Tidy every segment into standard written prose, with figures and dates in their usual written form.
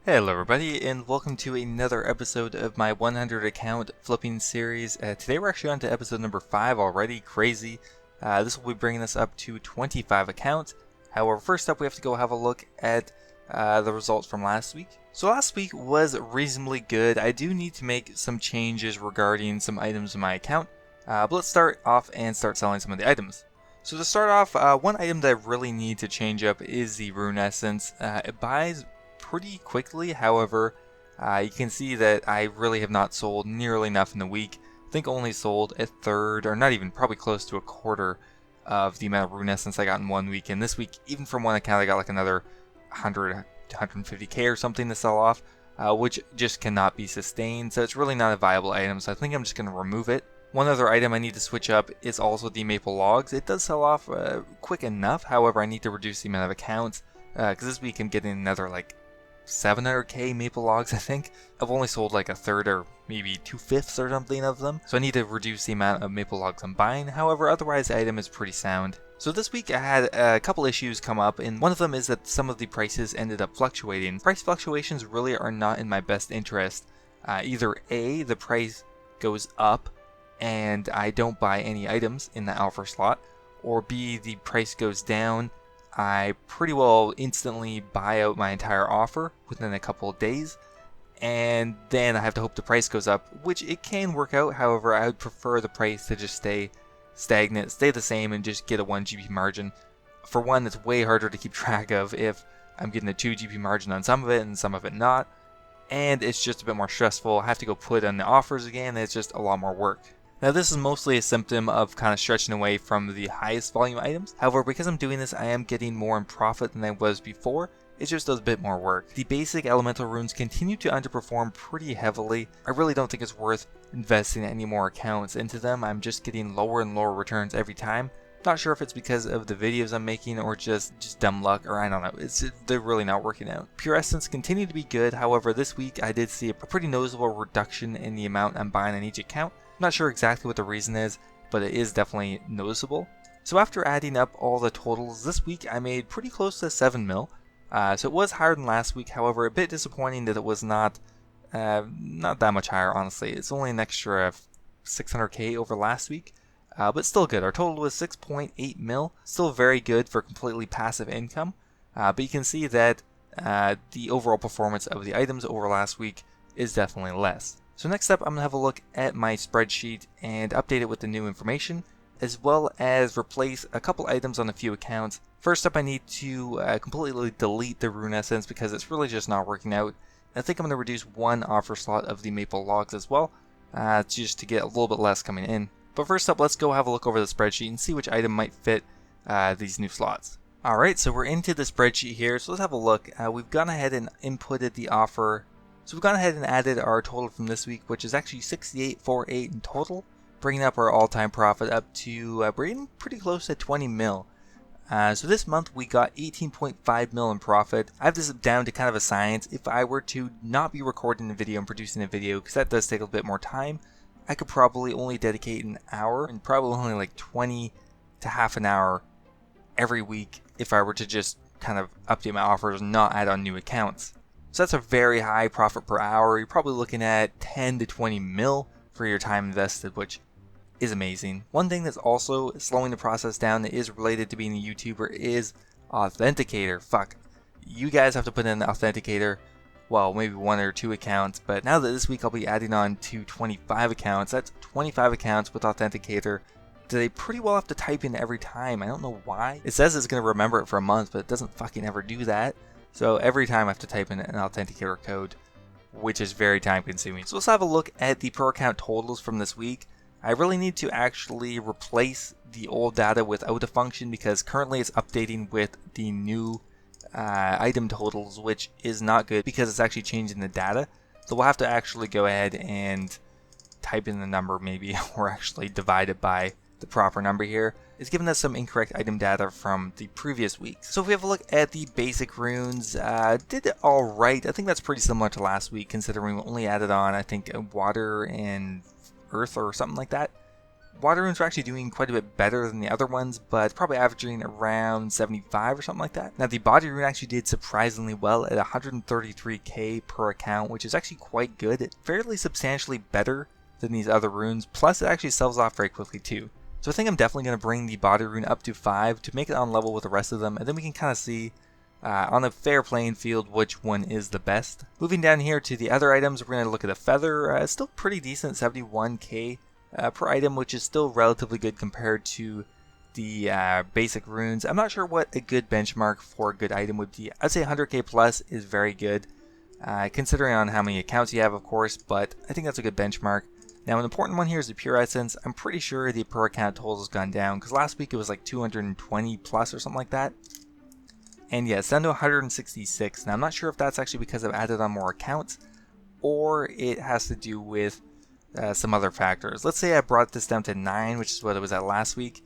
Hello everybody, and welcome to another episode of my 100 account flipping series. Today we're actually on to episode number 5 already, crazy. This will be bringing us up to 25 accounts. However, first up we have to go have a look at the results from last week. So last week was reasonably good. I do need to make some changes regarding some items in my account, but let's start off and start selling some of the items. So to start off, one item that I really need to change up is the Rune Essence. It buys pretty quickly, however, you can see that I really have not sold nearly enough in the week. I think only sold a third, or not even, probably close to a quarter of the amount of Rune Essence I got in 1 week. And this week, even from one account, I got like another 100 to 150k or something to sell off, which just cannot be sustained. So it's really not a viable item, so I think I'm just going to remove it. One other item I need to switch up is also the maple logs. It does sell off quick enough, however I need to reduce the amount of accounts, because this week I'm getting another like 700k maple logs, I think. I've only sold like a third or maybe 2/5 or something of them, so I need to reduce the amount of maple logs I'm buying. However, otherwise the item is pretty sound. So this week I had a couple issues come up, and one of them is that some of the prices ended up fluctuating. Price fluctuations really are not in my best interest. Either A, the price goes up and I don't buy any items in the alpha slot, or B, the price goes down, I pretty well instantly buy out my entire offer within a couple of days, and then I have to hope the price goes up, which it can work out. However, I would prefer the price to just stay stagnant, stay the same, and just get a 1 GP margin. For one, it's way harder to keep track of if I'm getting a 2 GP margin on some of it and some of it not, and it's just a bit more stressful. I have to go put on the offers again, and it's just a lot more work. Now this is mostly a symptom of kind of stretching away from the highest volume items. However, because I'm doing this, I am getting more in profit than I was before. It just does a bit more work. The basic elemental runes continue to underperform pretty heavily. I really don't think it's worth investing any more accounts into them. I'm just getting lower and lower returns every time. Not sure if it's because of the videos I'm making or just dumb luck, or I don't know. They're really not working out. Pure Essence continue to be good. However, this week I did see a pretty noticeable reduction in the amount I'm buying on each account. I'm not sure exactly what the reason is, but it is definitely noticeable. So after adding up all the totals, this week I made pretty close to 7 mil. So it was higher than last week, however a bit disappointing that it was not that much higher, honestly. It's only an extra 600k over last week, but still good. Our total was 6.8 mil, still very good for completely passive income, but you can see that the overall performance of the items over last week is definitely less. So next up, I'm going to have a look at my spreadsheet and update it with the new information, as well as replace a couple items on a few accounts. First up, I need to completely delete the Rune Essence because it's really just not working out. I think I'm going to reduce one offer slot of the maple logs as well, just to get a little bit less coming in. But first up, let's go have a look over the spreadsheet and see which item might fit these new slots. Alright, so we're into the spreadsheet here, so let's have a look. We've gone ahead and inputted the offer. So we've gone ahead and added our total from this week, which is actually 6848 in total, bringing up our all-time profit up to we're getting pretty close to 20 mil. So this month we got 18.5 mil in profit. I have this down to kind of a science. If I were to not be recording a video and producing a video, because that does take a bit more time, I could probably only dedicate an hour, and probably only like 20 to half an hour every week if I were to just kind of update my offers and not add on new accounts. So that's a very high profit per hour. You're probably looking at 10 to 20 mil for your time invested, which is amazing. One thing that's also slowing the process down that is related to being a YouTuber is Authenticator. Fuck. You guys have to put in an Authenticator, well, maybe 1 or 2 accounts, but now that this week I'll be adding on to 25 accounts, that's 25 accounts with Authenticator that they pretty well have to type in every time. I don't know why. It says it's going to remember it for a month, but it doesn't fucking ever do that. So every time I have to type in an Authenticator code, which is very time consuming. So let's have a look at the per account totals from this week. I really need to actually replace the old data without a function because currently it's updating with the new item totals, which is not good because it's actually changing the data. So we'll have to actually go ahead and type in the number maybe, or actually divide it by the proper number here. It's giving us some incorrect item data from the previous week. So if we have a look at the basic runes, did it alright. I think that's pretty similar to last week, considering we only added on, I think, water and earth or something like that. Water runes are actually doing quite a bit better than the other ones, but probably averaging around 75 or something like that. Now the body rune actually did surprisingly well at 133k per account, which is actually quite good. It's fairly substantially better than these other runes, plus it actually sells off very quickly too. So I think I'm definitely going to bring the body rune up to 5 to make it on level with the rest of them, and then we can kind of see on a fair playing field which one is the best. Moving down here to the other items, we're going to look at a feather. It's still pretty decent, 71k per item, which is still relatively good compared to the basic runes. I'm not sure what a good benchmark for a good item would be. I'd say 100k plus is very good, considering on how many accounts you have, of course, but I think that's a good benchmark. Now, an important one here is the Pure Essence. I'm pretty sure the per account total has gone down, because last week it was like 220 plus or something like that. And yeah, it's down to 166. Now, I'm not sure if that's actually because I've added on more accounts, or it has to do with some other factors. Let's say I brought this down to 9, which is what it was at last week,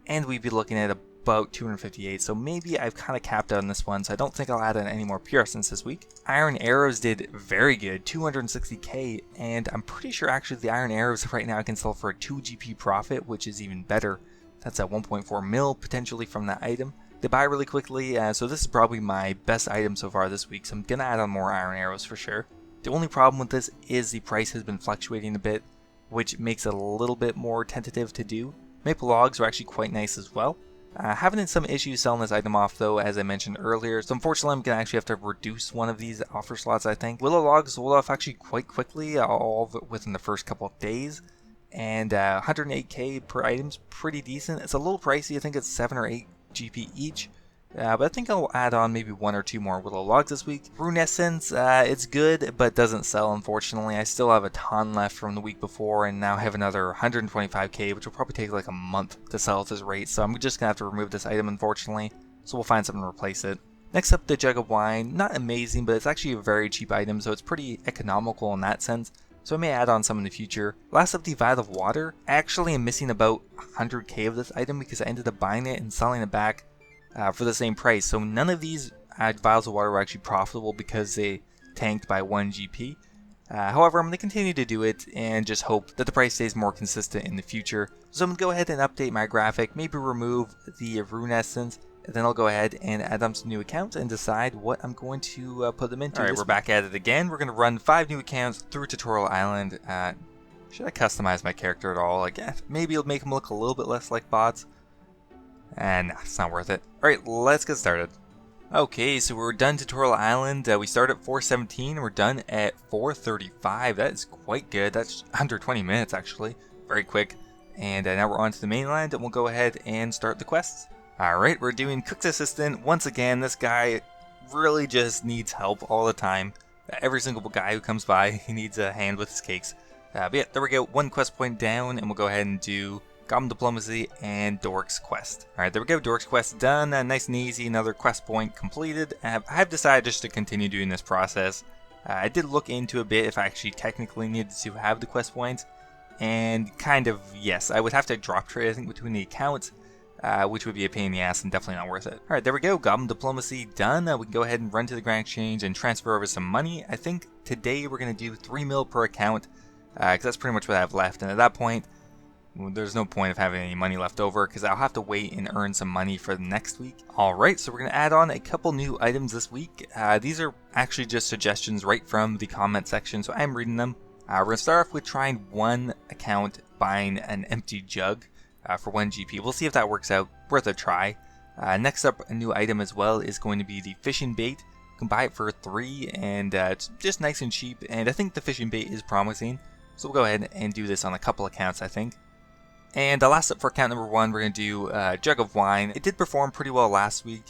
and we'd be looking at about 258. So maybe I've kind of capped out on this one, so I don't think I'll add in any more Pure Essence this week. Iron Arrows did very good, 260k, and I'm pretty sure actually the Iron Arrows right now I can sell for a 2 GP profit, which is even better. That's at 1.4 mil potentially from that item. They buy really quickly, so this is probably my best item so far this week, so I'm going to add on more Iron Arrows for sure. The only problem with this is the price has been fluctuating a bit, which makes it a little bit more tentative to do. Maple Logs are actually quite nice as well. Having some issues selling this item off though, as I mentioned earlier, so unfortunately I'm going to actually have to reduce one of these offer slots, I think. Willow Logs sold off actually quite quickly, all within the first couple of days. And 108k per item's pretty decent. It's a little pricey, I think it's 7 or 8 GP each, but I think I'll add on maybe 1 or 2 more Willow Logs this week. Rune Essence, it's good, but doesn't sell, unfortunately. I still have a ton left from the week before, and now have another 125k, which will probably take like a month to sell at this rate, so I'm just going to have to remove this item, unfortunately, so we'll find something to replace it. Next up, the Jug of Wine. Not amazing, but it's actually a very cheap item, so it's pretty economical in that sense. So I may add on some in the future. Last up, the Vial of Water. I actually am missing about 100k of this item because I ended up buying it and selling it back for the same price. So none of these Vials of Water were actually profitable because they tanked by 1 GP. However, I'm going to continue to do it and just hope that the price stays more consistent in the future. So I'm going to go ahead and update my graphic, maybe remove the Rune Essence, and then I'll go ahead and add on some new accounts and decide what I'm going to put them into. Alright, we're back at it again. We're going to run 5 new accounts through Tutorial Island. Should I customize my character at all? Again, maybe it'll make them look a little bit less like bots. And nah, it's not worth it. Alright, let's get started. Okay, so we're done Tutorial Island. We started at 4:17 and we're done at 4:35. That is quite good. That's under 20 minutes actually. Very quick. And now we're on to the mainland and we'll go ahead and start the quests. Alright, we're doing Cook's Assistant. Once again, this guy really just needs help all the time. Every single guy who comes by, he needs a hand with his cakes. But yeah, there we go. 1 quest point down, and we'll go ahead and do Goblin Diplomacy and Dork's Quest. Alright, there we go. Dork's Quest done. Nice and easy. Another quest point completed. I have decided just to continue doing this process. I did look into a bit if I actually technically needed to have the quest points. And kind of, yes, I would have to drop trade, I think, between the accounts. Which would be a pain in the ass and definitely not worth it. Alright, there we go. Goblin Diplomacy done. We can go ahead and run to the Grand Exchange and transfer over some money. I think today we're going to do 3 mil per account, because that's pretty much what I have left. And at that point, there's no point of having any money left over, because I'll have to wait and earn some money for the next week. Alright, so we're going to add on a couple new items this week. These are actually just suggestions right from the comment section, so I'm reading them. We're going to start off with trying one account buying an empty jug. For 1 GP. We'll see if that works out. Worth a try. Next up, a new item as well is going to be the fishing bait. You can buy it for 3 and it's just nice and cheap, and I think the fishing bait is promising. So we'll go ahead and do this on a couple accounts, I think. And last up for account number 1, we're going to do Jug of Wine. It did perform pretty well last week,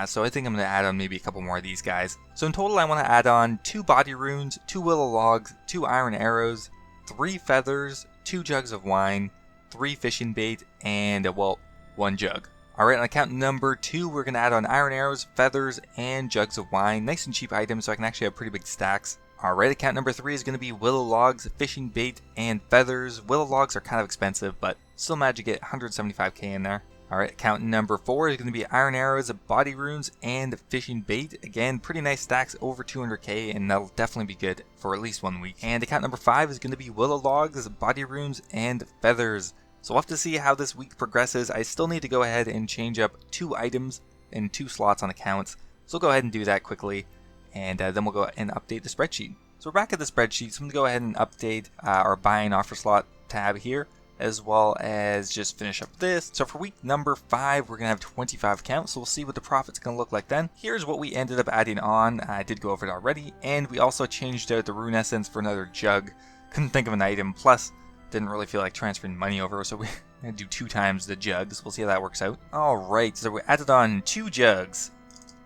so I think I'm going to add on maybe a couple more of these guys. So in total I want to add on 2 body runes, 2 willow logs, 2 iron arrows, 3 feathers, 2 jugs of wine, 3 fishing bait, and, well, 1 jug. Alright, on account number 2, we're going to add on iron arrows, feathers, and jugs of wine. Nice and cheap items, so I can actually have pretty big stacks. Alright, account number 3 is going to be willow logs, fishing bait, and feathers. Willow logs are kind of expensive, but still managed to get 175k in there. Alright, account number 4 is going to be iron arrows, body runes, and fishing bait. Again, pretty nice stacks, over 200k, and that'll definitely be good for at least 1 week. And account number 5 is going to be willow logs, body runes, and feathers. So we'll have to see how this week progresses. I still need to go ahead and change up 2 items and 2 slots on accounts. So we'll go ahead and do that quickly, and then we'll go and update the spreadsheet. So we're back at the spreadsheet, so I'm going to go ahead and update our buy and offer slot tab here, as well as just finish up this. So for week number 5, we're going to have 25 accounts, so we'll see what the profit's going to look like then. Here's what we ended up adding on. I did go over it already, and we also changed out the Rune Essence for another jug. Couldn't think of an item, plus didn't really feel like transferring money over, so we're going to do 2 times the jugs. We'll see how that works out. Alright, so we added on 2 jugs,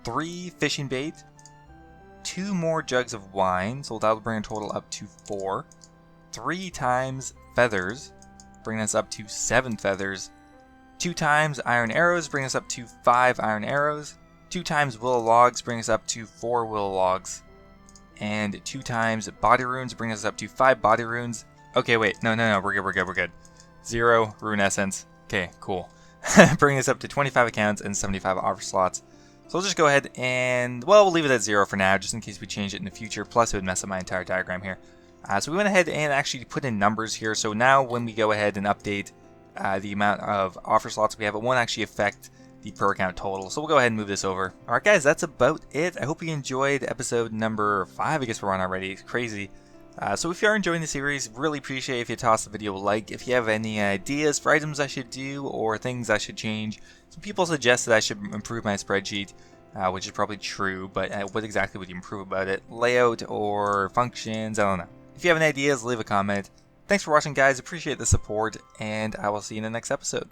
3 fishing bait, 2 more jugs of wine, so that'll bring a total up to 4, 3 times feathers, bringing us up to 7 feathers, 2 times iron arrows, bringing us up to 5 iron arrows, 2 times willow logs, bringing us up to 4 willow logs, and 2 times body runes, bringing us up to 5 body runes. Okay, wait, no, we're good. 0 Rune Essence. Okay, cool. Bringing us up to 25 accounts and 75 offer slots. So we'll just go ahead and, well, we'll leave it at 0 for now, just in case we change it in the future. Plus, it would mess up my entire diagram here. So we went ahead and actually put in numbers here. So now when we go ahead and update the amount of offer slots we have, it won't actually affect the per account total. So we'll go ahead and move this over. Alright guys, that's about it. I hope you enjoyed episode number 5. I guess we're on already. It's crazy. So if you are enjoying the series, really appreciate if you toss the video a like. If you have any ideas for items I should do or things I should change. Some people suggest that I should improve my spreadsheet, which is probably true, but what exactly would you improve about it? Layout or functions? I don't know. If you have any ideas, leave a comment. Thanks for watching guys, appreciate the support, and I will see you in the next episode.